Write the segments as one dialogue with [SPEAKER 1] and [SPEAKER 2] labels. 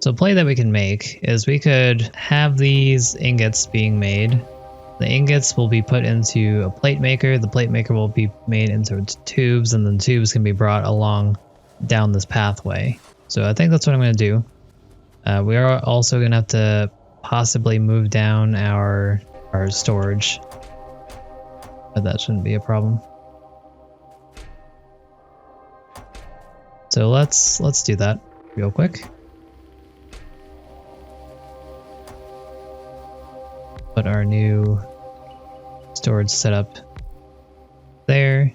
[SPEAKER 1] So a play that we can make is we could have these ingots being made. The ingots will be put into a plate maker. The plate maker will be made into tubes, and then tubes can be brought along down this pathway. So I think that's what I'm going to do. We are also going to have to possibly move down our storage, but that shouldn't be a problem. So let's do that real quick. Put our new storage setup there.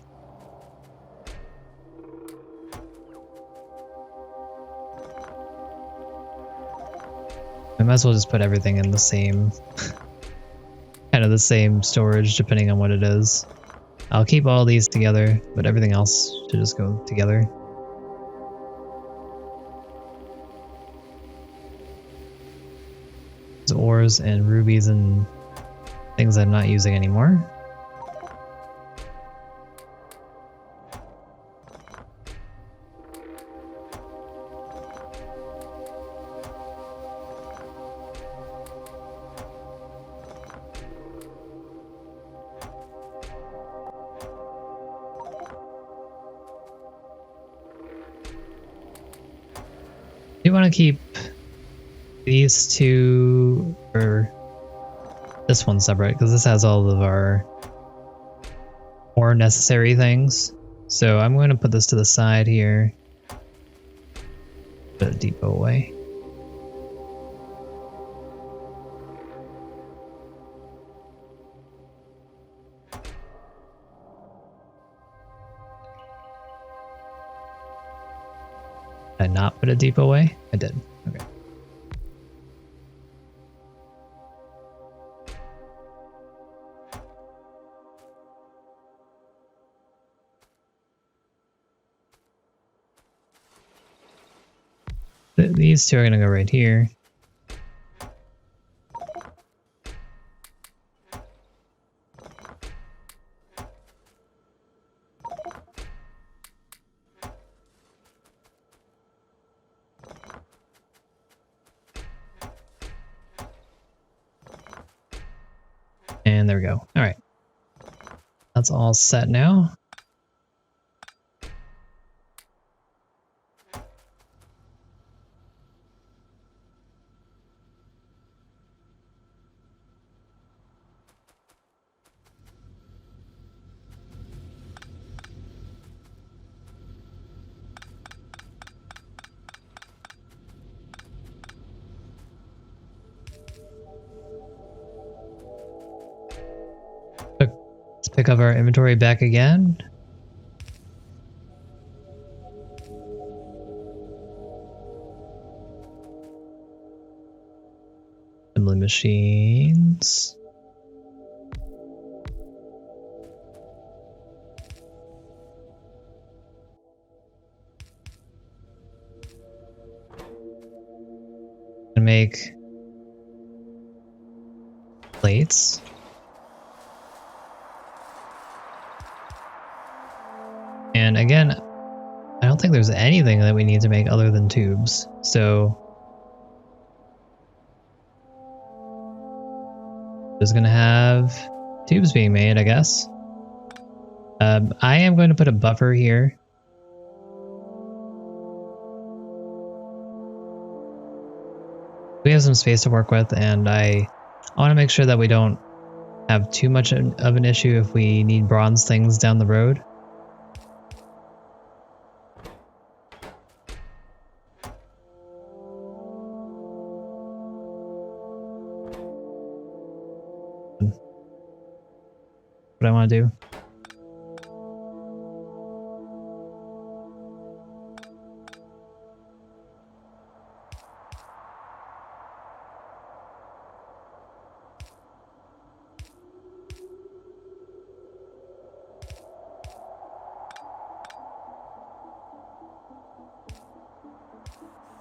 [SPEAKER 1] I might as well just put everything in the same, kind of the same storage depending on what it is. I'll keep all these together, but everything else should just go together. Ores and rubies and things I'm not using anymore. Do you want to keep these two, or this one separate, because this has all of our more necessary things. So I'm going to put this to the side here. Put a depot away. Did I not put a depot away? I did. Okay. These two are going to go right here. And there we go. All right. That's all set now. Let's pick up our inventory back again. Assembly machines. And make plates. And again, I don't think there's anything that we need to make other than tubes. So just gonna have tubes being made, I guess. I am going to put a buffer here. We have some space to work with, and I want to make sure that we don't have too much of an issue if we need bronze things down the road. What I want to do.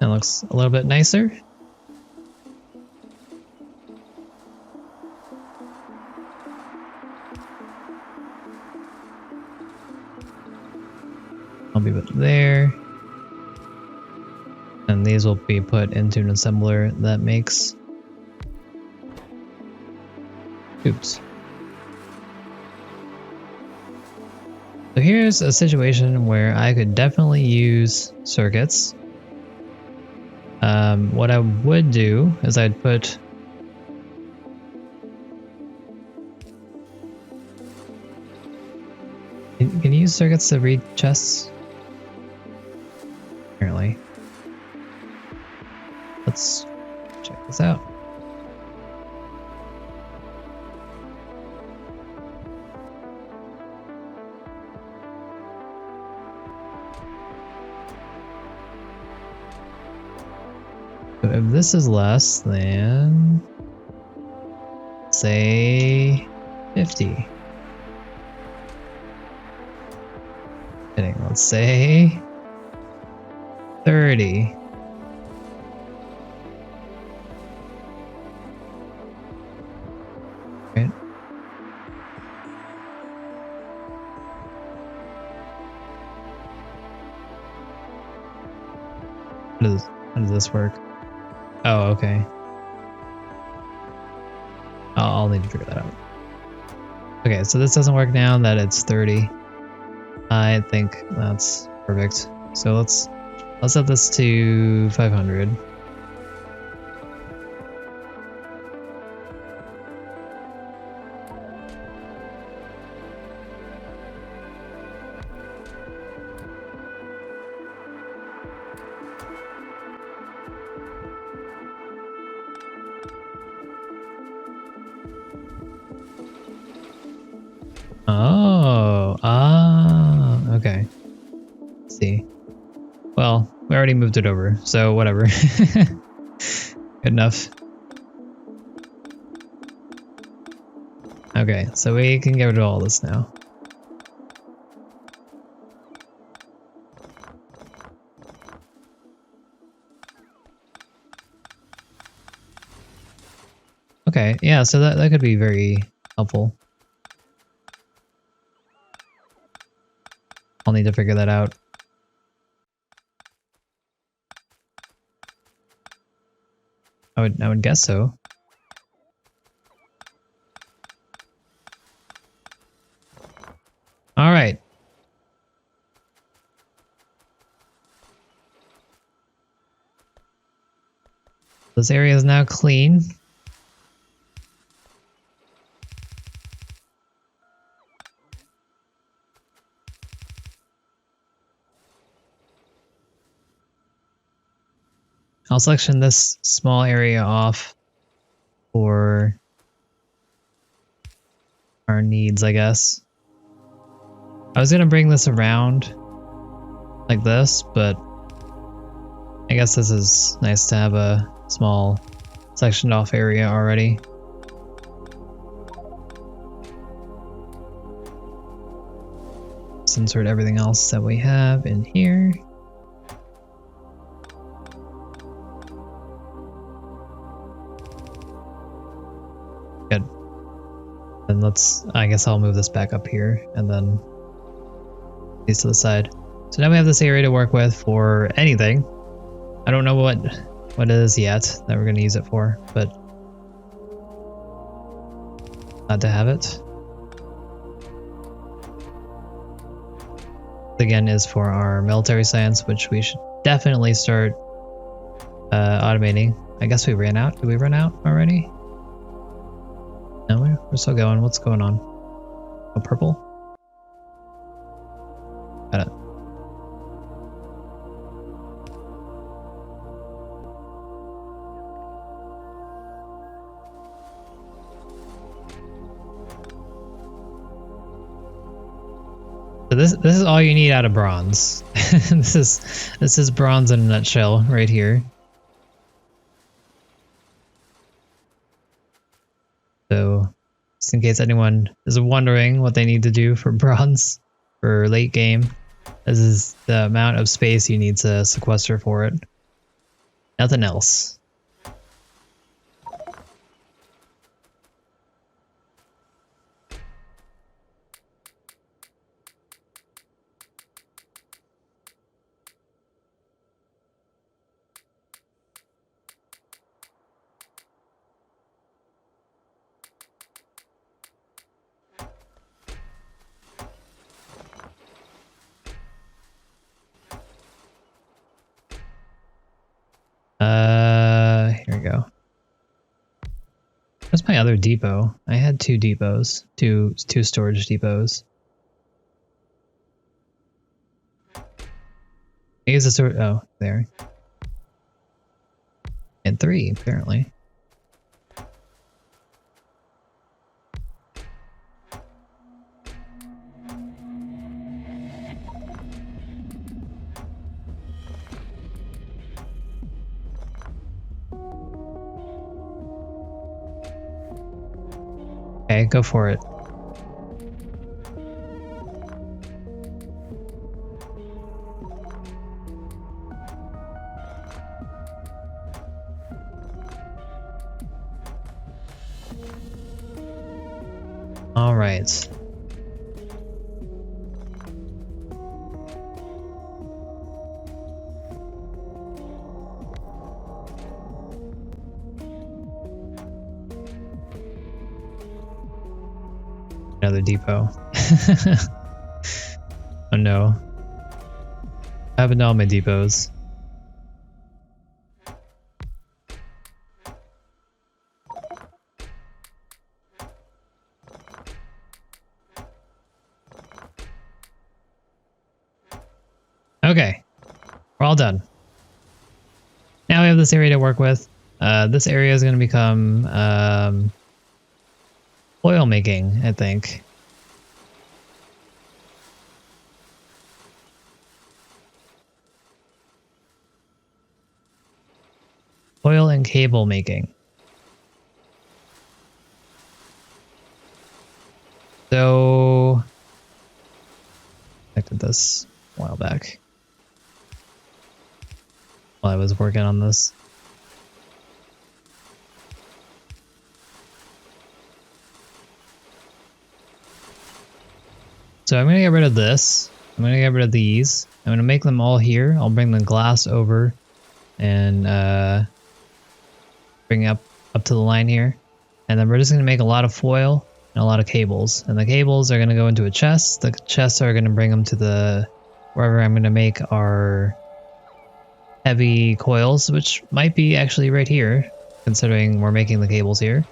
[SPEAKER 1] That looks a little bit nicer. I'll be put there. And these will be put into an assembler that makes tubes. So here's a situation where I could definitely use circuits. What I would do is I'd put Can you use circuits to read chests? Apparently. Let's check this out. So if this is less than, say, 50. Let's say 30. Right. How does this work? Oh, okay. I'll need to figure that out. Okay, so this doesn't work now that it's 30. I think that's perfect. So let's set this to 500. Okay. Let's see. Well, we already moved it over, so whatever. Good enough. Okay, so we can get rid of all this now. Okay, yeah, so that could be very helpful. I'll need to figure that out. I would guess so. All right. This area is now clean. I'll section this small area off for our needs, I guess. I was gonna bring this around like this, but I guess this is nice to have a small sectioned off area already. Let's insert everything else that we have in here. Good. Then I guess I'll move this back up here and then these to the side. So now we have this area to work with for anything. I don't know what it is yet that we're going to use it for, but glad to have it. Again, is for our military science, which we should definitely start automating. I guess we ran out. Did we run out already? No, we're still going. What's going on? Oh, purple? Got it. So this is all you need out of bronze. this is bronze in a nutshell right here. So just in case anyone is wondering what they need to do for bronze for late game, this is the amount of space you need to sequester for it. Nothing else. other depot? I had two depots, two storage depots. Use the sort. Oh, there. And 3 apparently. Okay, go for it. All right. Another depot. Oh no. I haven't all my depots. Okay, we're all done. Now we have this area to work with. This area is going to become oil making, I think. Oil and cable making. So, I did this a while back while I was working on this. So I'm going to get rid of this. I'm going to get rid of these. I'm going to make them all here. I'll bring the glass over and bring it up to the line here. And then we're just going to make a lot of foil and a lot of cables. And the cables are going to go into a chest. The chests are going to bring them to wherever I'm going to make our heavy coils, which might be actually right here, considering we're making the cables here.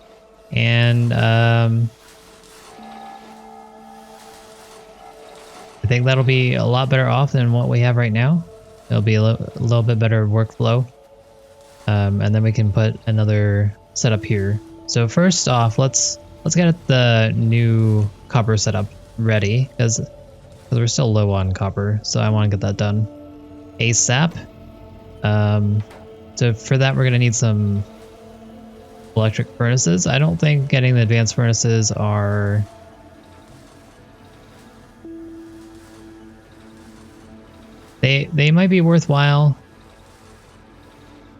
[SPEAKER 1] And I think that'll be a lot better off than what we have right now. It'll be a little bit better workflow. And then we can put another setup here. So first off, let's get the new copper setup ready, because we're still low on copper, so I want to get that done ASAP. So for that, we're going to need some electric furnaces. I don't think getting the advanced furnaces are... They might be worthwhile,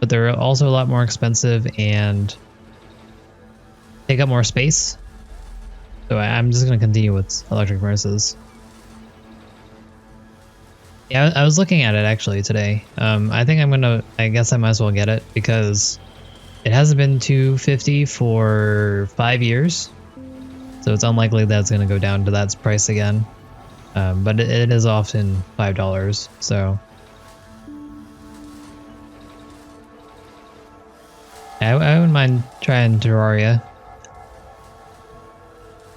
[SPEAKER 1] but they're also a lot more expensive and take up more space. So I'm just going to continue with electric furnaces. Yeah, I was looking at it actually today. I think I guess I might as well get it because it hasn't been $250 for 5 years. So it's unlikely that it's going to go down to that price again. But it is often $5, so. I wouldn't mind trying Terraria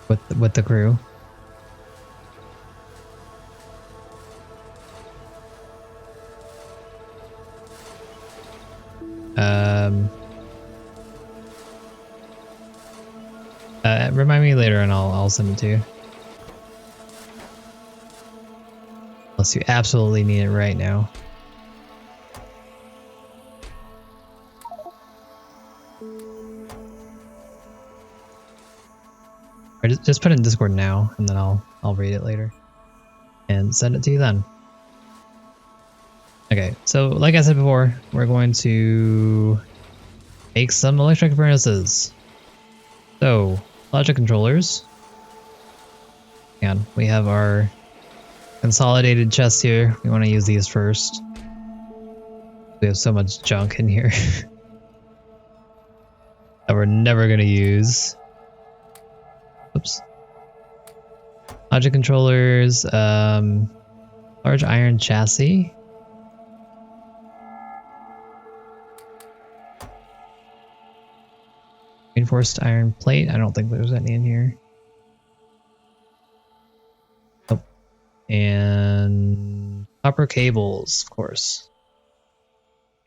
[SPEAKER 1] with the crew. Remind me later and I'll send it to you. Unless you absolutely need it right now. Or just put it in Discord now, and then I'll read it later and send it to you then. Okay, so like I said before, we're going to make some electric furnaces. So, logic controllers. Hang on, we have our consolidated chests here. We want to use these first. We have so much junk in here that we're never going to use. Oops. Logic controllers, large iron chassis. Reinforced iron plate. I don't think there's any in here. Oh. And copper cables, of course.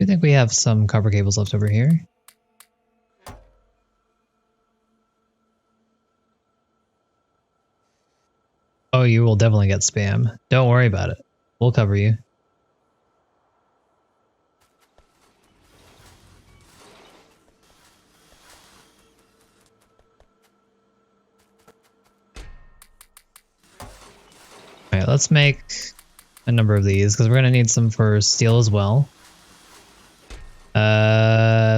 [SPEAKER 1] I think we have some copper cables left over here. Oh, you will definitely get spam. Don't worry about it. We'll cover you. Alright, let's make a number of these, because we're going to need some for steel as well.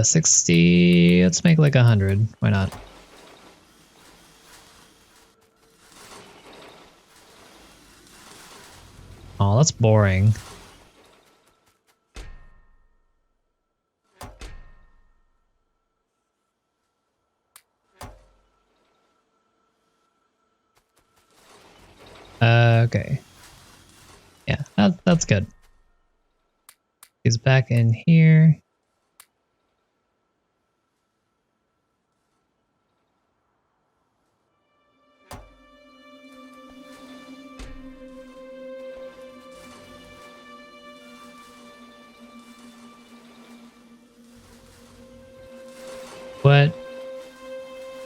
[SPEAKER 1] 60... Let's make like 100. Why not? Oh, that's boring. Okay. Yeah, that's good. He's back in here. What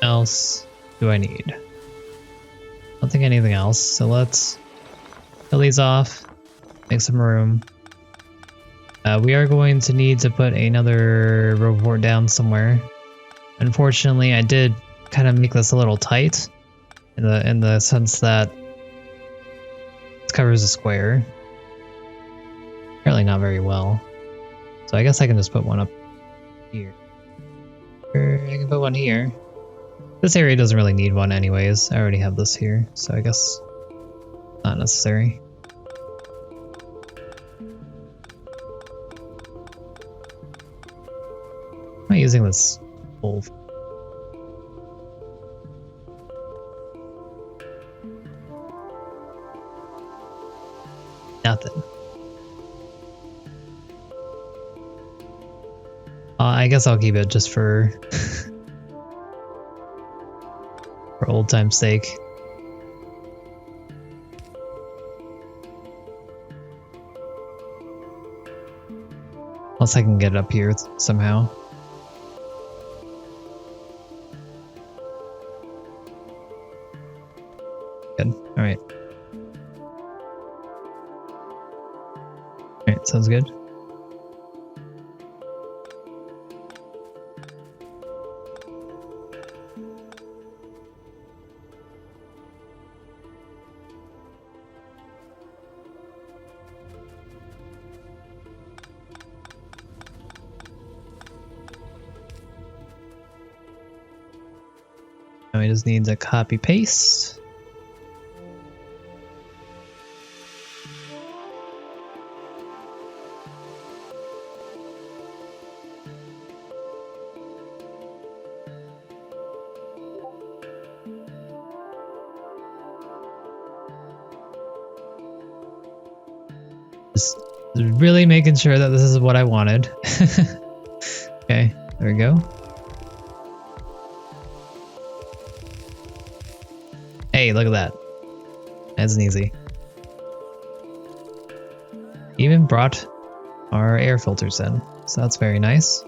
[SPEAKER 1] else do I need? I don't think anything else, so let's kill these off, make some room. We are going to need to put another report down somewhere. Unfortunately, I did kind of make this a little tight in the sense that it covers a square. Apparently not very well. So I guess I can just put one up here. Or I can put one here. This area doesn't really need one anyways. I already have this here, so I guess not necessary. Am I using this whole? Nothing. I guess I'll keep it just for for old time's sake. Unless I can get it up here somehow. Good. Alright. Alright, sounds good. Now he just needs a copy paste. Just really making sure that this is what I wanted. Okay, there we go. Hey, look at that. Nice and easy. Even brought our air filters in, so that's very nice.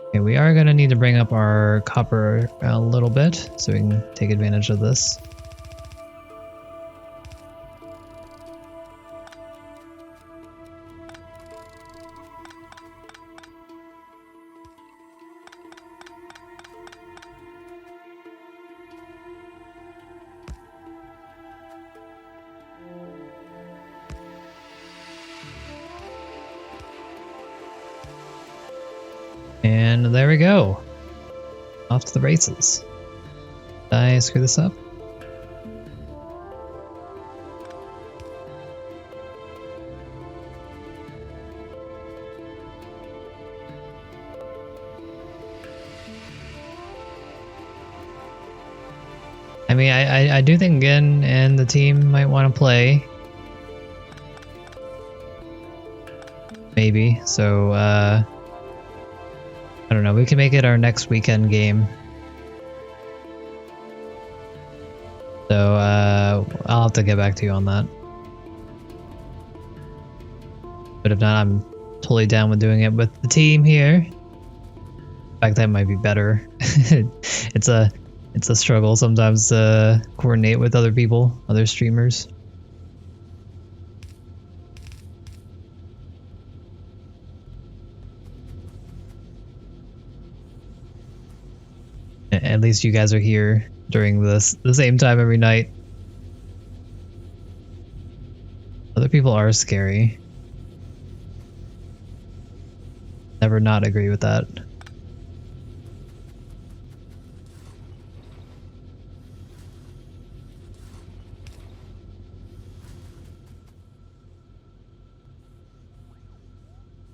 [SPEAKER 1] Okay, we are gonna need to bring up our copper a little bit so we can take advantage of this. And there we go. Off to the races. Did I screw this up? I mean, I do think Gin and the team might want to play. Maybe, so, I don't know, we can make it our next weekend game. So I'll have to get back to you on that. But if not, I'm totally down with doing it with the team here. In fact, that might be better. It's a struggle sometimes to coordinate with other people, other streamers. At least you guys are here during the same time every night. Other people are scary. Never not agree with that.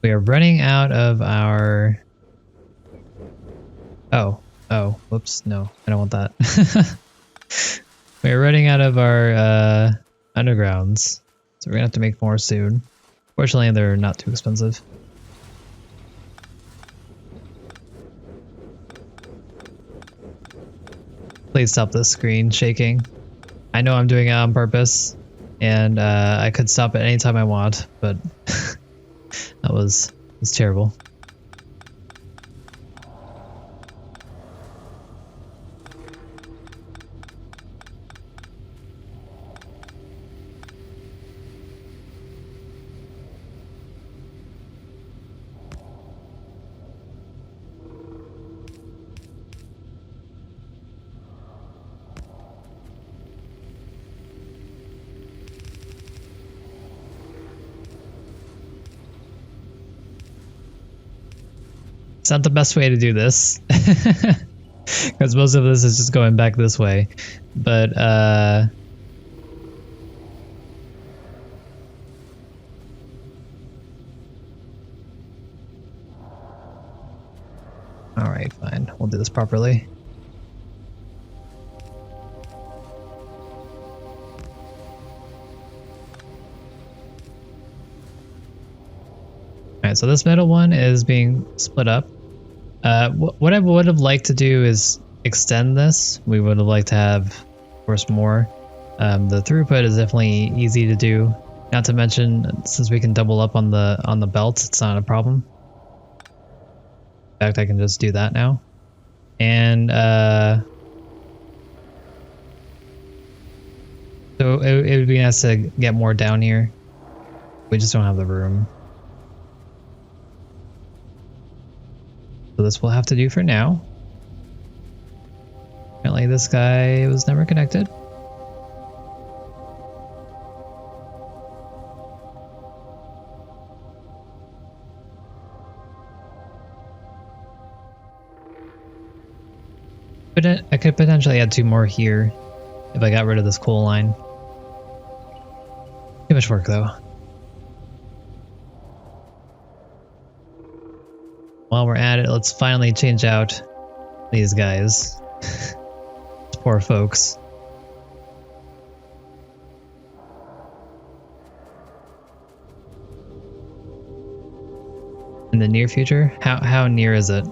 [SPEAKER 1] We are running out of our... Oh, whoops, no, I don't want that. We're running out of our undergrounds, so we're gonna have to make more soon. Fortunately, they're not too expensive. Please stop this screen shaking. I know I'm doing it on purpose, and I could stop it anytime I want, but that was terrible. It's not the best way to do this, because most of this is just going back this way, but alright, fine, we'll do this properly. Alright, so this middle one is being split up. What I would have liked to do is extend this. We would have liked to have, of course, more. The throughput is definitely easy to do. Not to mention, since we can double up on the belt, it's not a problem. In fact, I can just do that now. And so it would be nice to get more down here. We just don't have the room. So this will have to do for now. Apparently this guy was never connected. But I could potentially add 2 more here if I got rid of this coal line. Too much work though. While we're at it, let's finally change out these guys. Poor folks. In the near future? How near is it?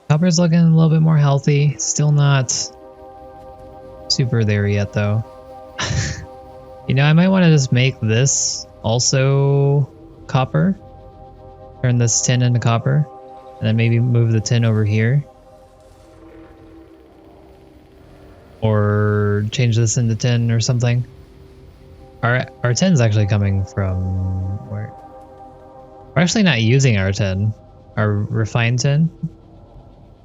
[SPEAKER 1] Copper's looking a little bit more healthy. Still not super there yet, though. You know, I might want to just make this also copper. Turn this tin into copper. And then maybe move the tin over here. Or change this into tin or something. Our tin's actually coming from where? We're actually not using our tin. Our refined tin.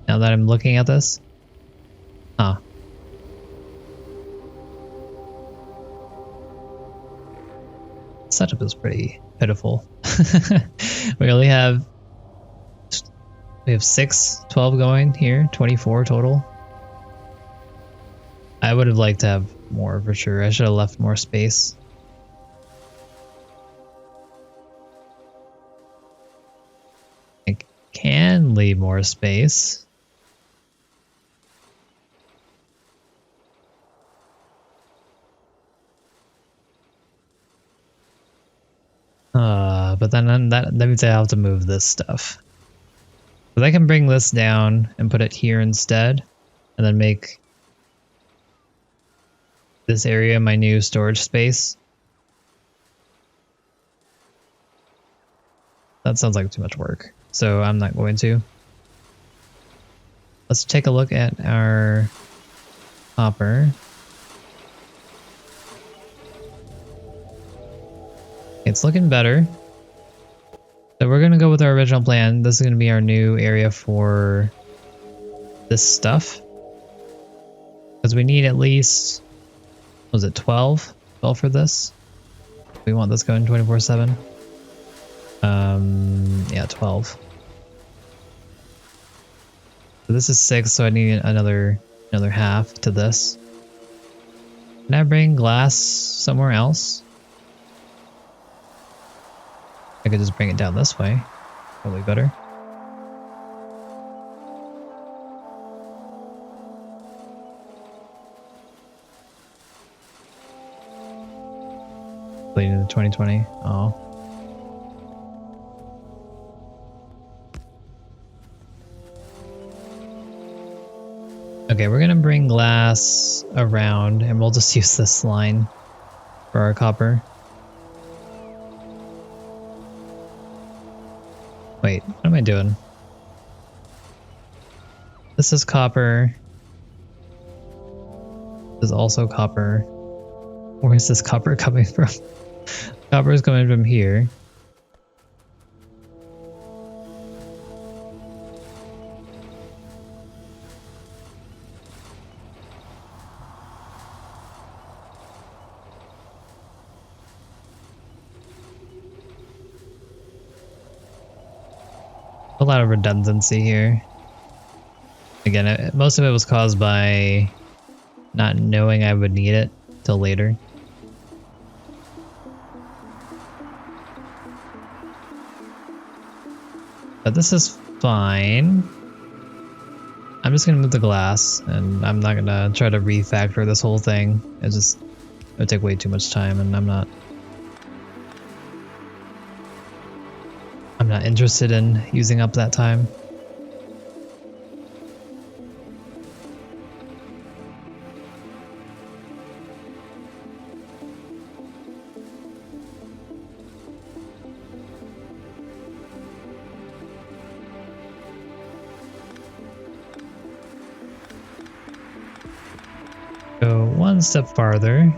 [SPEAKER 1] Now that I'm looking at this. Huh. Setup is pretty pitiful. We only have 12 going here, 24 total. I would have liked to have more for sure. I should have left more space. I can leave more space. but then that means I have to move this stuff. But I can bring this down and put it here instead, and then make this area my new storage space. That sounds like too much work, so I'm not going to. Let's take a look at our copper. It's looking better. So we're going to go with our original plan. This is going to be our new area for this stuff. Because we need at least, was it 12? 12 for this? We want this going 24/7. Yeah, 12. So this is 6, so I need another half to this. Can I bring glass somewhere else? I could just bring it down this way. Probably better. Late into 2020. Oh. Okay, we're gonna bring glass around and we'll just use this line for our copper. Wait, what am I doing? This is copper. This is also copper. Where is this copper coming from? Copper is coming from here. A lot of redundancy here. Again, most of it was caused by not knowing I would need it till later. But this is fine. I'm just gonna move the glass, and I'm not gonna try to refactor this whole thing. It would take way too much time, and I'm not interested in using up that time. Go one step farther.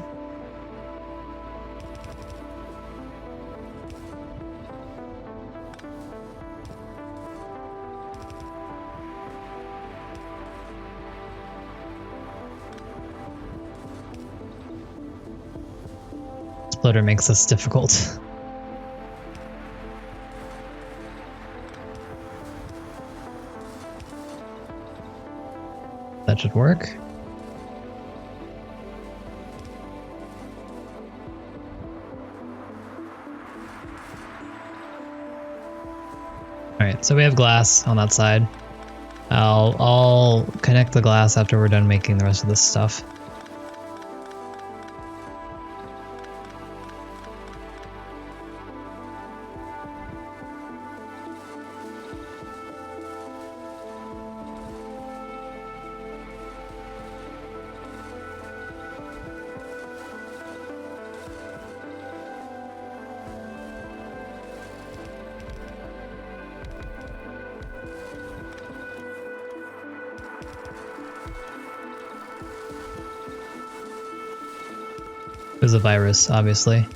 [SPEAKER 1] Splitter makes this difficult. That should work. Alright, so we have glass on that side. I'll connect the glass after we're done making the rest of this stuff. It was a virus, obviously.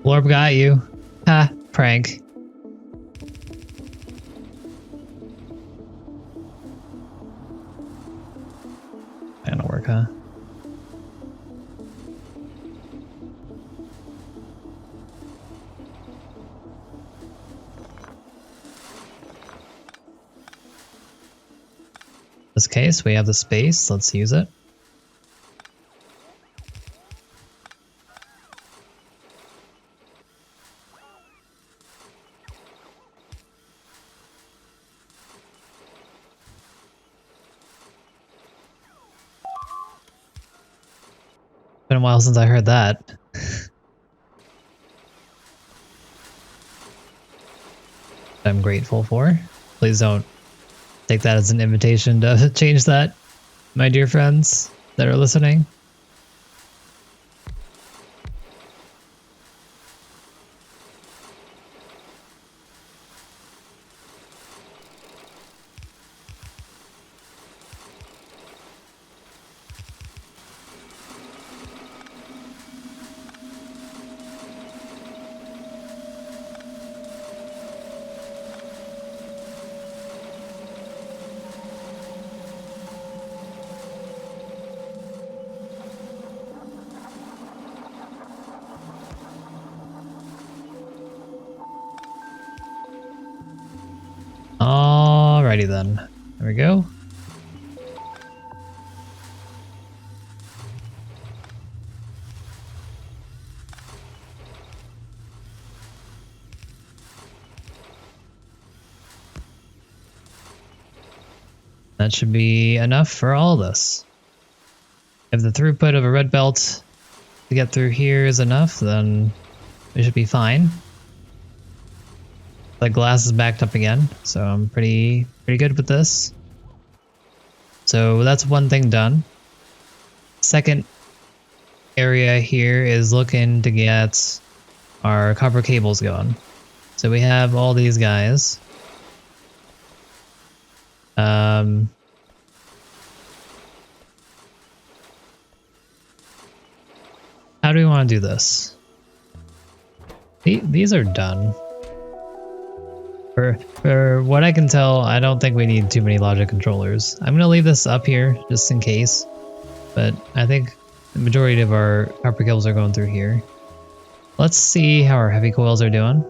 [SPEAKER 1] Blorb got you. Ha, prank. Not gonna work, huh? In this case, we have the space. Let's use it. Been a while since I heard that. I'm grateful for. Please don't take that as an invitation to change that, my dear friends that are listening. Alrighty then. There we go. That should be enough for all this. If the throughput of a red belt to get through here is enough, then we should be fine. The glass is backed up again, so I'm pretty good with this. So that's one thing done. Second area here is looking to get our copper cables going. So we have all these guys. How do we want to do this? These are done. For what I can tell, I don't think we need too many logic controllers. I'm going to leave this up here just in case, but I think the majority of our copper cables are going through here. Let's see how our heavy coils are doing.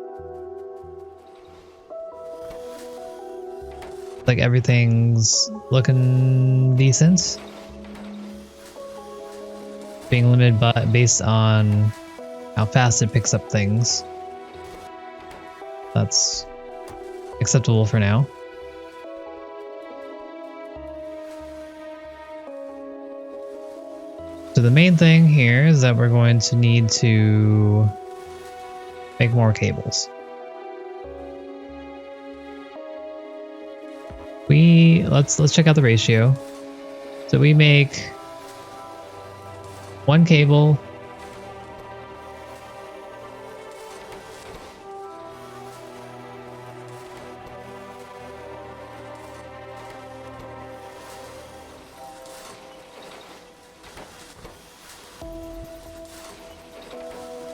[SPEAKER 1] Like everything's looking decent. Being limited based on how fast it picks up things. That's acceptable for now. So the main thing here is that we're going to need to make more cables. Let's check out the ratio. So we make one cable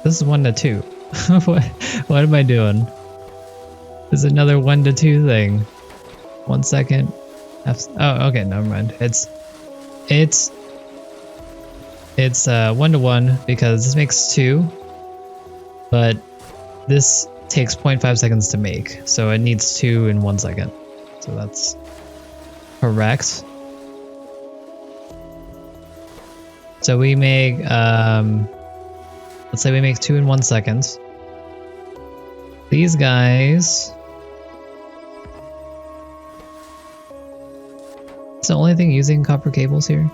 [SPEAKER 1] This is 1 to 2. what am I doing? There's another 1 to 2 thing. 1 second. Oh, okay, never mind. It's 1 to 1 because this makes 2, but this takes 0.5 seconds to make, so it needs 2 in 1 second. So that's correct. So we make, let's say we make 2 in 1 second. These guys. It's the only thing using copper cables here.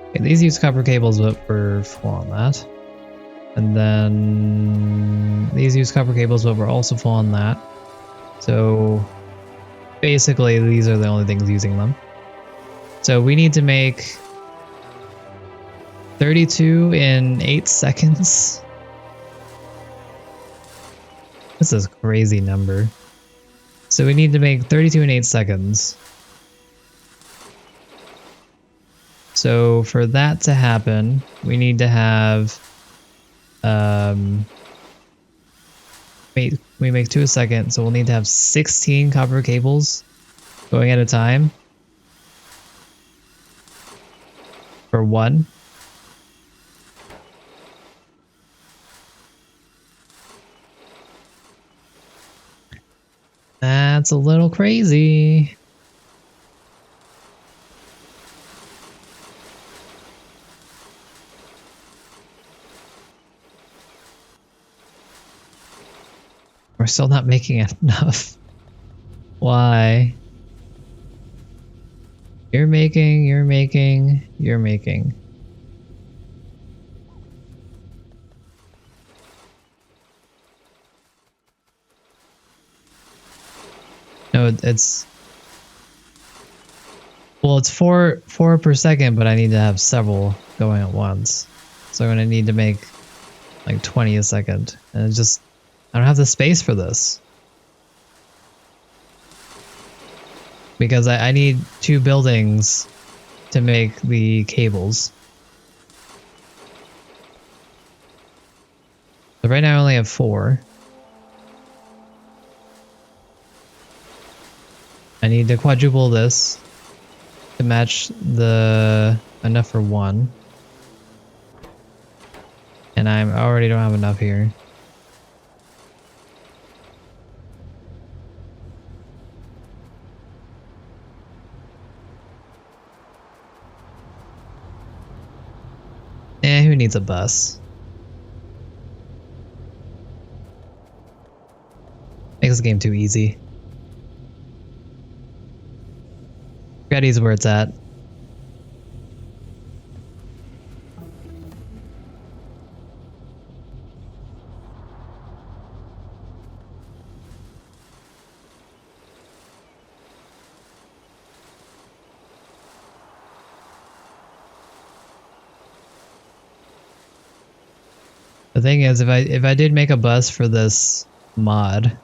[SPEAKER 1] Okay, these use copper cables, but we're full on that. And then these use copper cables, but we're also full on that. So basically, these are the only things using them. So we need to make 32 in 8 seconds. This is a crazy number. So we need to make 32 in 8 seconds. So for that to happen, we need to have we make 2 a second, so we'll need to have 16 copper cables going at a time for 1. That's a little crazy. We're still not making enough. Why? You're making. No, it's well, it's four per second, but I need to have several going at once. So I'm gonna need to make like 20 a second, and it's just I don't have the space for this because I need 2 buildings to make the cables. So right now I only have 4. I need to quadruple this to match the enough for 1. And I already don't have enough here. Who needs a bus? Makes this game too easy. Ready's where it's at. The thing is, if I did make a bus for this mod,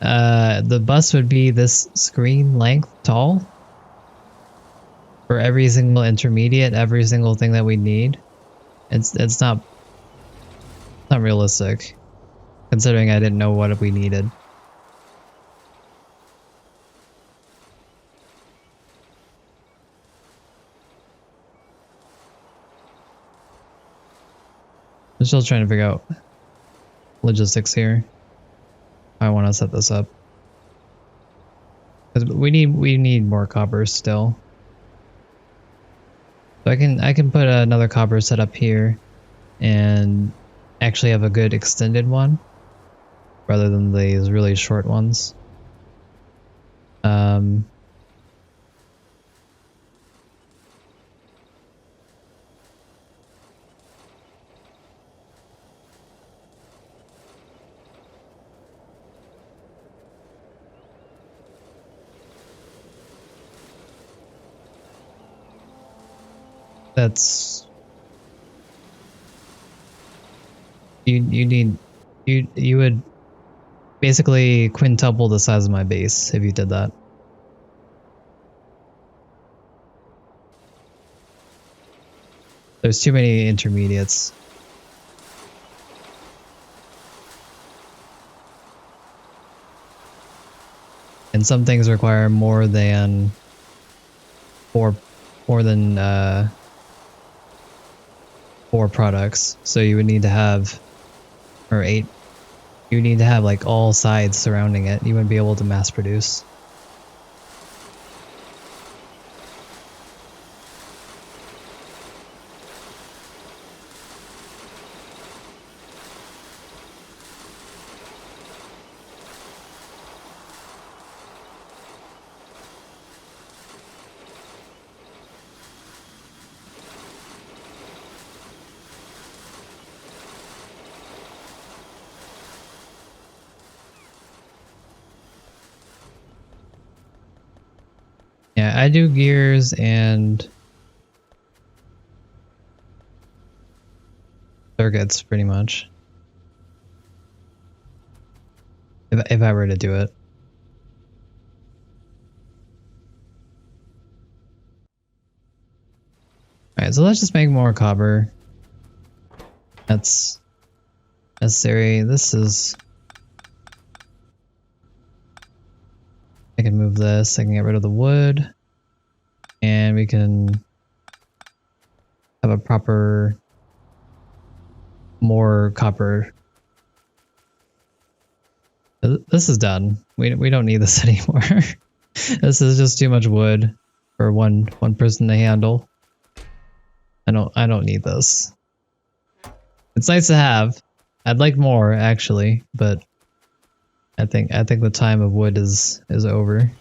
[SPEAKER 1] the bus would be this screen length tall for every single intermediate, every single thing that we need. It's not realistic, considering I didn't know what we needed. I'm still trying to figure out logistics here. I want to set this up. 'Cause we need more copper still. So I can put another copper set up here and actually have a good extended one rather than these really short ones. That's you would basically quintuple the size of my base if you did that. There's too many intermediates. And some things require more than four products. So you would need to have, or 8. You need to have like all sides surrounding it. You wouldn't be able to mass produce. Yeah, I do gears and circuits pretty much. If I were to do it. Alright, so let's just make more copper. That's necessary. This is... I can move this, I can get rid of the wood. And we can have a proper... more copper. This is done. We don't need this anymore. This is just too much wood for one person to handle. I don't need this. It's nice to have. I'd like more actually, but I think the time of wood is over.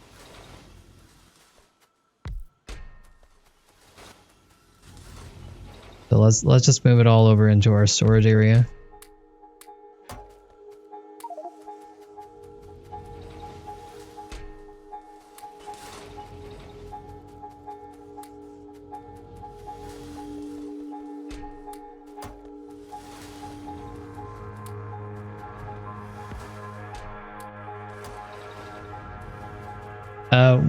[SPEAKER 1] So let's just move it all over into our storage area.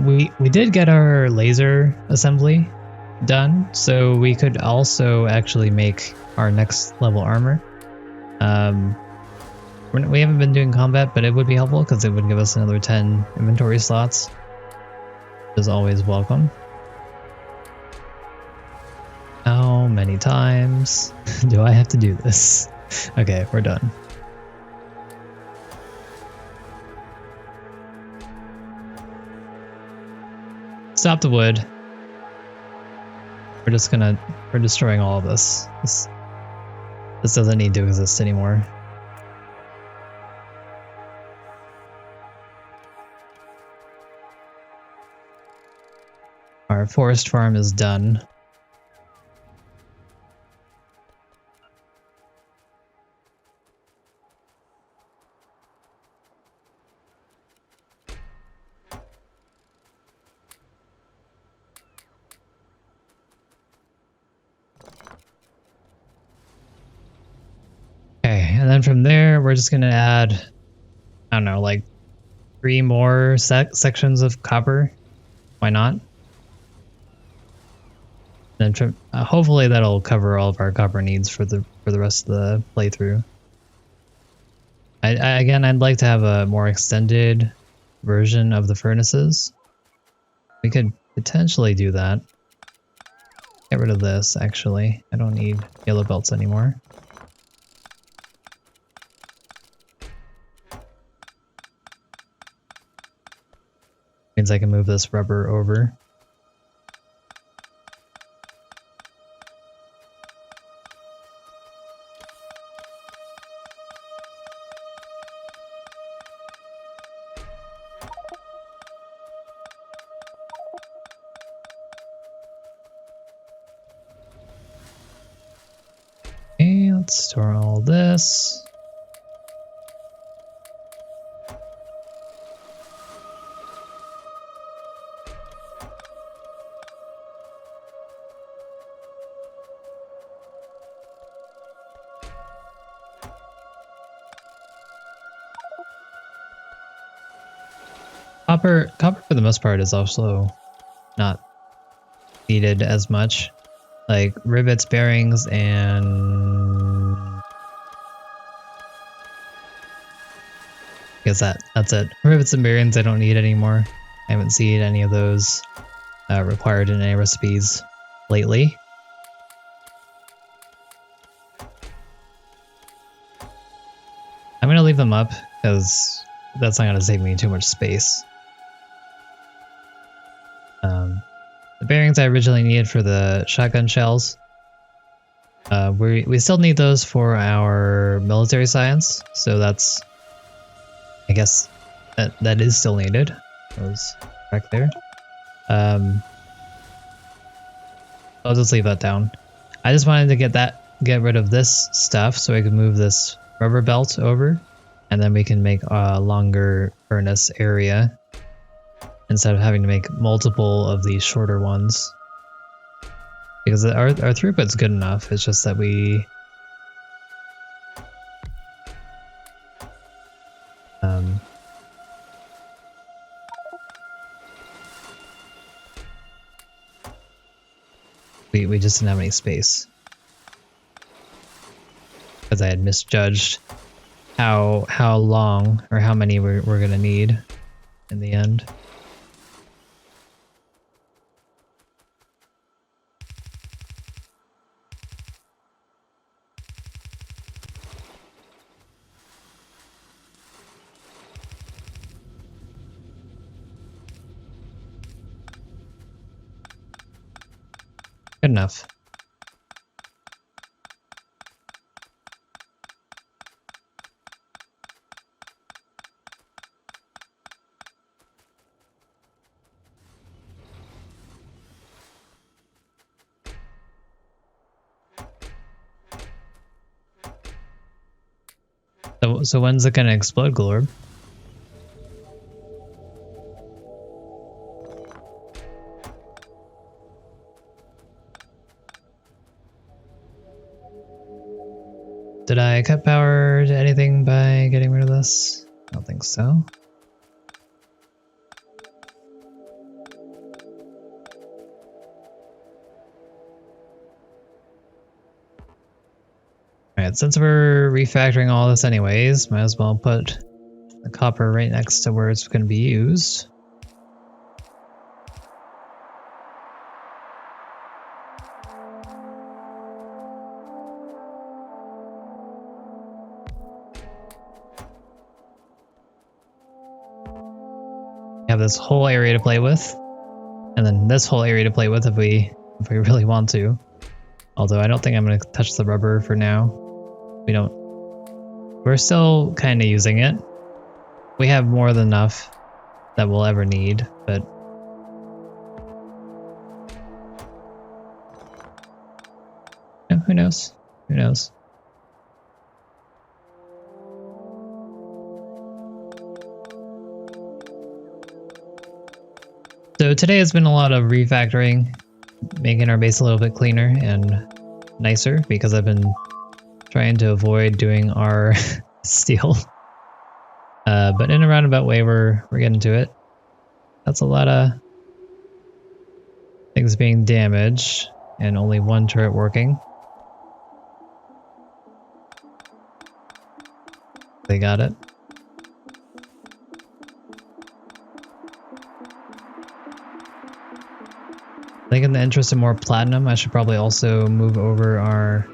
[SPEAKER 1] We did get our laser assembly done, so we could also actually make our next level armor. We haven't been doing combat, but it would be helpful because it would give us another 10 inventory slots. Is always welcome. How many times do I have to do this? Okay, we're done. Stop the wood. We're destroying all of this. This doesn't need to exist anymore. Our forest farm is done. Okay, and then from there, we're just gonna add, I don't know, like 3 more sections of copper. Why not? And then hopefully that'll cover all of our copper needs for the rest of the playthrough. Again, I'd like to have a more extended version of the furnaces. We could potentially do that. Get rid of this, actually. I don't need yellow belts anymore. Means I can move this rubber over. Okay, let's store all this. Copper for the most part is also not needed as much. Like rivets, bearings, and I guess that's it. Rivets and bearings I don't need anymore. I haven't seen any of those required in any recipes lately. I'm gonna leave them up because that's not gonna save me too much space. The bearings I originally needed for the shotgun shells. We still need those for our military science, so that's, I guess, that is still needed. Those back there. I'll just leave that down. I just wanted to get rid of this stuff so I could move this rubber belt over, and then we can make a longer furnace area instead of having to make multiple of these shorter ones. Because our throughput's good enough, it's just that we just didn't have any space. Because I had misjudged how long or how many we're gonna need in the end. Good enough. So when's it gonna explode, Glorb? Did I cut power to anything by getting rid of this? I don't think so. But since we're refactoring all this anyways, might as well put the copper right next to where it's going to be used. We have this whole area to play with, and then this whole area to play with if we really want to. Although I don't think I'm going to touch the rubber for now. We're still kind of using it. We have more than enough that we'll ever need, but yeah, who knows? Who knows? So today has been a lot of refactoring, making our base a little bit cleaner and nicer because I've been trying to avoid doing our steel. But in a roundabout way, we're getting to it. That's a lot of things being damaged and only one turret working. They got it. I think in the interest of more platinum, I should probably also move over our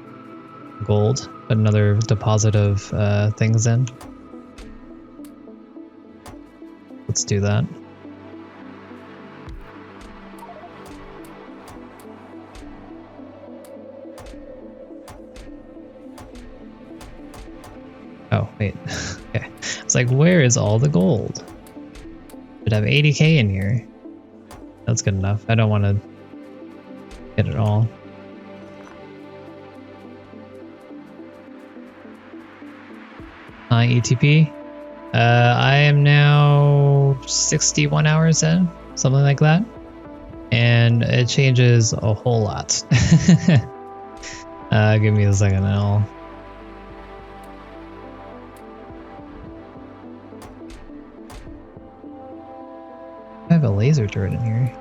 [SPEAKER 1] gold, put another deposit of things in. Let's do that. Oh, wait. Okay. It's like, where is all the gold? Should have 80k in here. That's good enough. I don't want to get it all. ETP. I am now 61 hours in, something like that. And it changes a whole lot. Give me a second and I'll... I have a laser turret in here.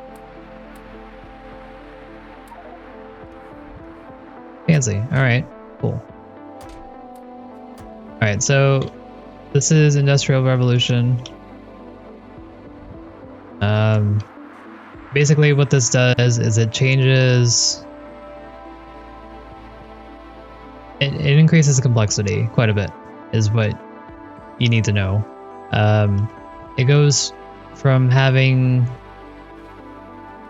[SPEAKER 1] Fancy. Alright, cool. Alright, so this is Industrial Revolution. Basically what this does is it changes... It increases the complexity quite a bit, is what you need to know. It goes from having...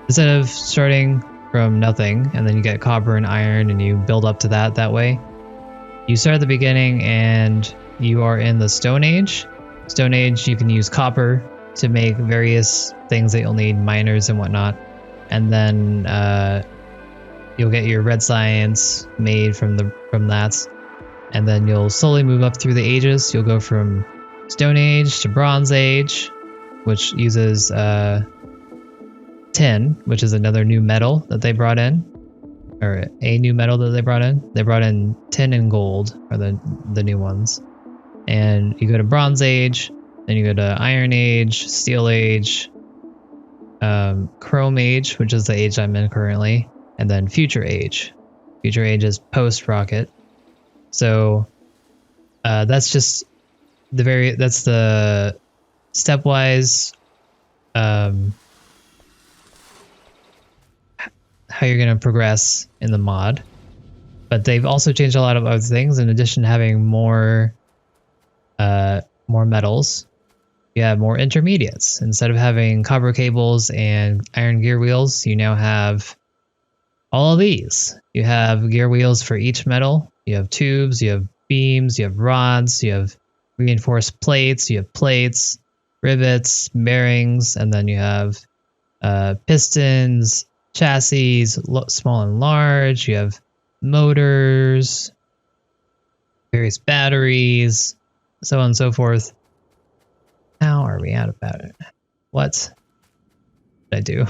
[SPEAKER 1] Instead of starting from nothing, and then you get copper and iron, and you build up to that way, you start at the beginning and you are in the Stone Age. Stone Age, you can use copper to make various things that you'll need, miners and whatnot. And then you'll get your red science made from that. And then you'll slowly move up through the ages. You'll go from Stone Age to Bronze Age, which uses tin, which is another new metal that they brought in. Or a new metal that they brought in. They brought in tin and gold, are the new ones. And you go to Bronze Age, then you go to Iron Age, Steel Age, Chrome Age, which is the age I'm in currently, and then Future Age. Future Age is post-rocket. So that's just that's the stepwise how you're going to progress in the mod. But they've also changed a lot of other things. In addition to having more metals, you have more intermediates. Instead of having copper cables and iron gear wheels, you now have all of these. You have gear wheels for each metal. You have tubes, you have beams, you have rods, you have reinforced plates, you have plates, rivets, bearings, and then you have pistons, chassis, small and large. You have motors, various batteries, so on and so forth. How are we out about it? What did I do?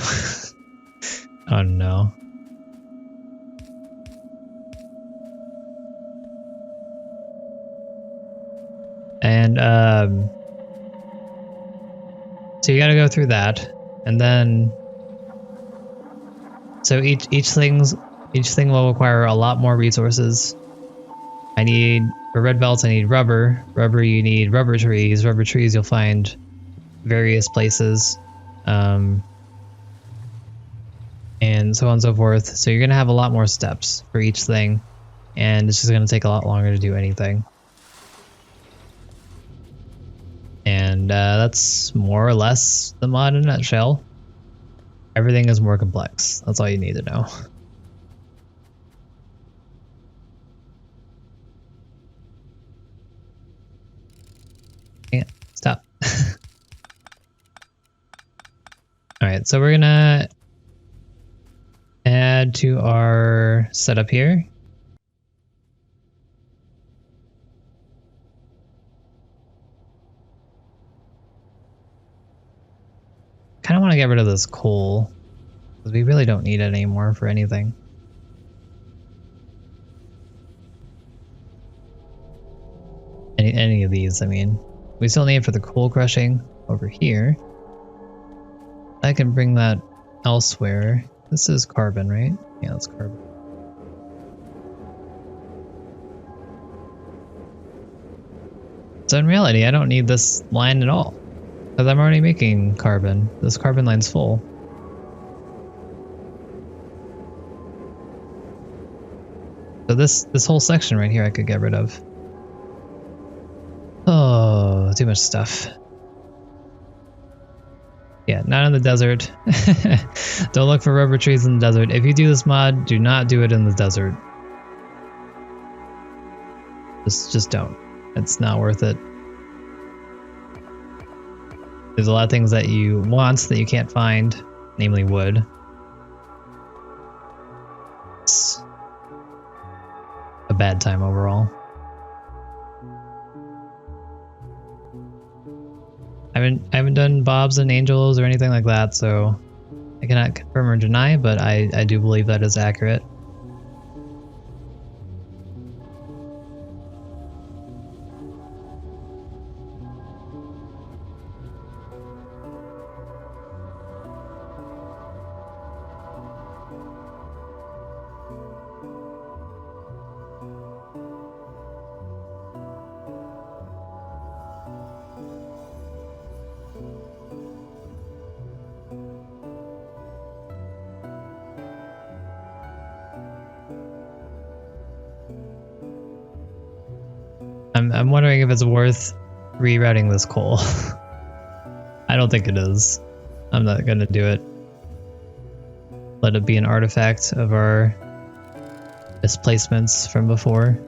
[SPEAKER 1] Oh no. And so you got to go through that, and then so each thing will require a lot more resources. For red belts, I need rubber. Rubber, you need rubber trees. Rubber trees you'll find various places. And so on and so forth. So you're going to have a lot more steps for each thing. And it's just going to take a lot longer to do anything. And that's more or less the mod in a nutshell. Everything is more complex. That's all you need to know. Yeah, stop. Alright, so we're gonna add to our setup here. Kind of want to get rid of this coal, because we really don't need it anymore for anything. Any of these, I mean. We still need it for the coal crushing over here. I can bring that elsewhere. This is carbon, right? Yeah, that's carbon. So in reality, I don't need this line at all, because I'm already making carbon. This carbon line's full. So this whole section right here I could get rid of. Oh, too much stuff. Yeah, not in the desert. Don't look for rubber trees in the desert. If you do this mod, do not do it in the desert. Just don't. It's not worth it. There's a lot of things that you want that you can't find, namely wood. It's a bad time overall. I haven't done Bobs and Angels or anything like that, so I cannot confirm or deny, but I do believe that is accurate. I'm wondering if it's worth rerouting this coal. I don't think it is. I'm not gonna do it. Let it be an artifact of our displacements from before.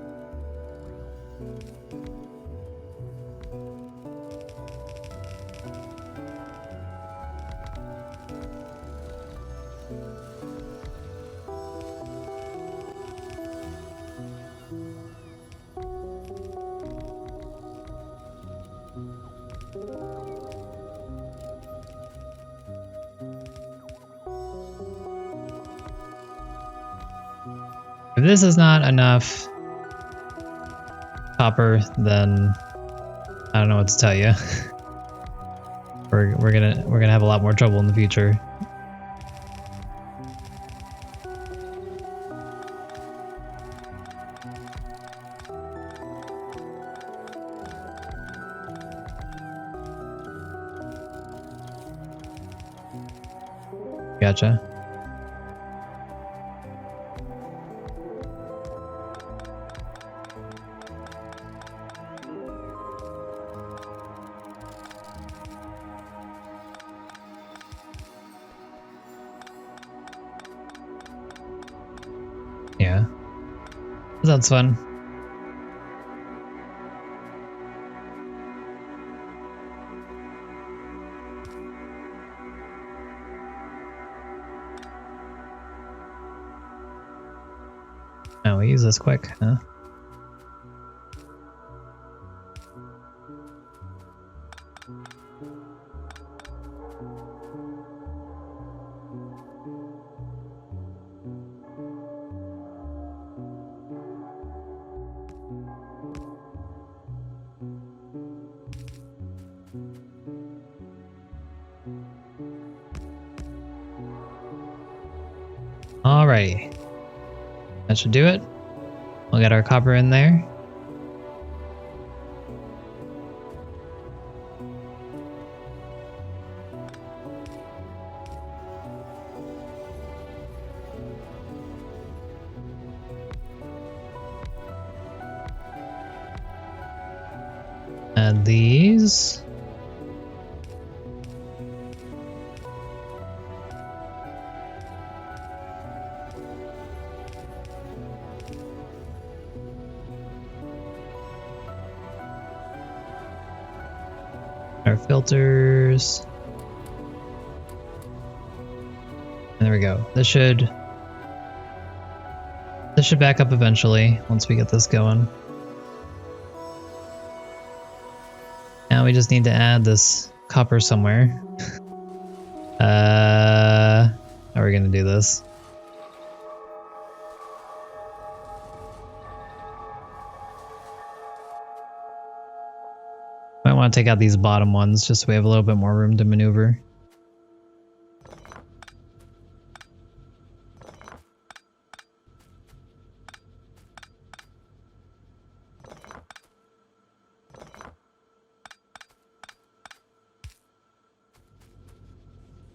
[SPEAKER 1] If this is not enough copper, then I don't know what to tell you. we're gonna have a lot more trouble in the future. Gotcha. Yeah. That sounds fun. Oh, we use this quick, huh? Alrighty. That should do it. We'll get our copper in there. Add these. Our filters. And there we go. This should back up eventually once we get this going. Now we just need to add this copper somewhere. How are we gonna do this? Might want to take out these bottom ones just so we have a little bit more room to maneuver.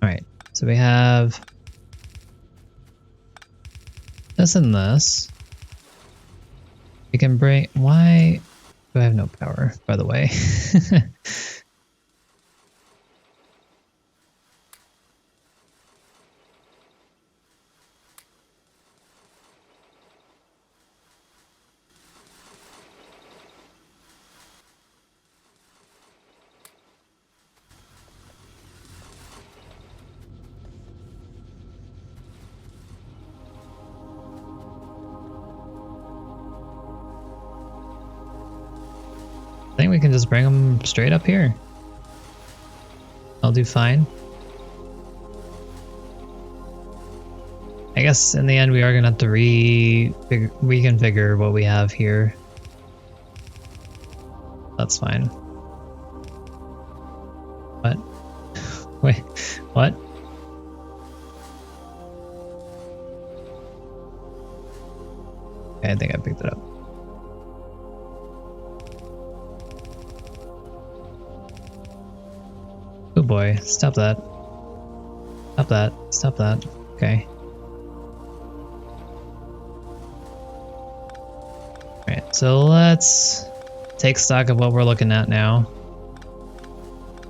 [SPEAKER 1] Alright, so we have this and this. We can bring... Why do I have no power, by the way? I think we can just bring them straight up here. I'll do fine. I guess in the end we are gonna have to reconfigure what we have here. That's fine. What? Wait, what? Okay, I think I picked it up. Oh boy, stop that. Stop that. Stop that. Okay. Alright, so let's take stock of what we're looking at now.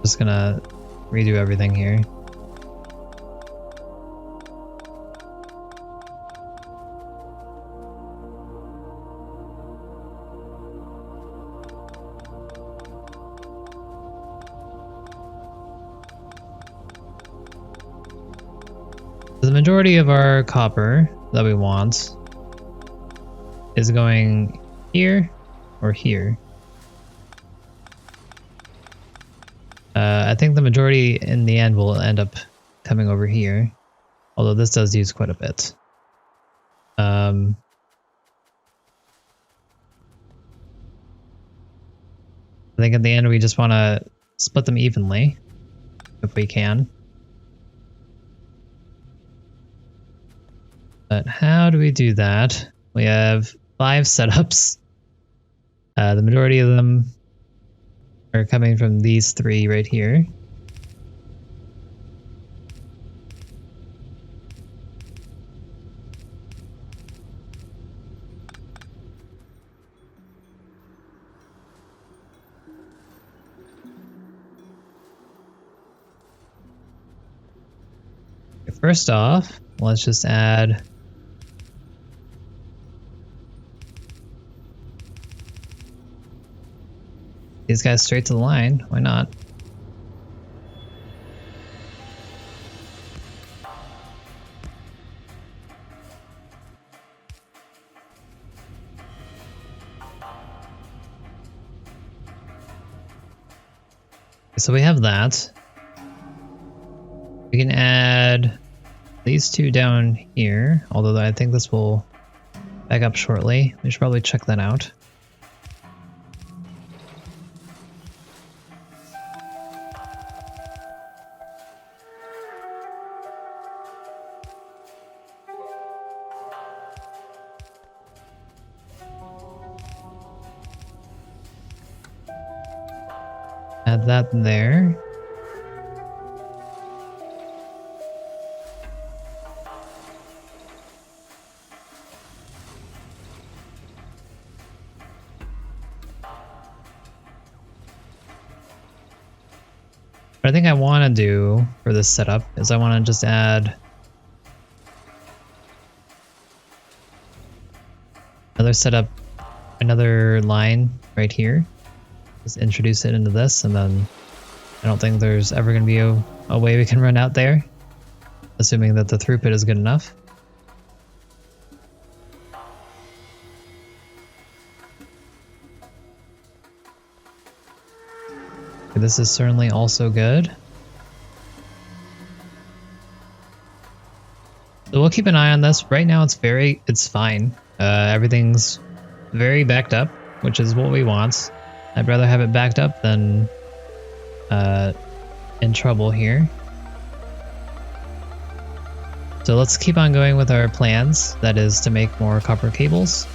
[SPEAKER 1] Just gonna redo everything here. The majority of our copper that we want is going here or here. I think the majority in the end will end up coming over here, although this does use quite a bit. I think at the end we just want to split them evenly, if we can. But how do we do that? We have 5 setups. The majority of them are coming from these 3 right here. First off, let's just add these guys straight to the line. Why not? So we have that. We can add these 2 down here, although I think this will back up shortly. We should probably check that out. Add that there. What I think I want to do for this setup is I want to just add another setup, another line right here. Just introduce it into this, and then I don't think there's ever going to be a way we can run out there, assuming that the throughput is good enough. This is certainly also good. So we'll keep an eye on this. Right now it's fine. Everything's very backed up, which is what we want. I'd rather have it backed up than in trouble here. So let's keep on going with our plans. That is to make more copper cables.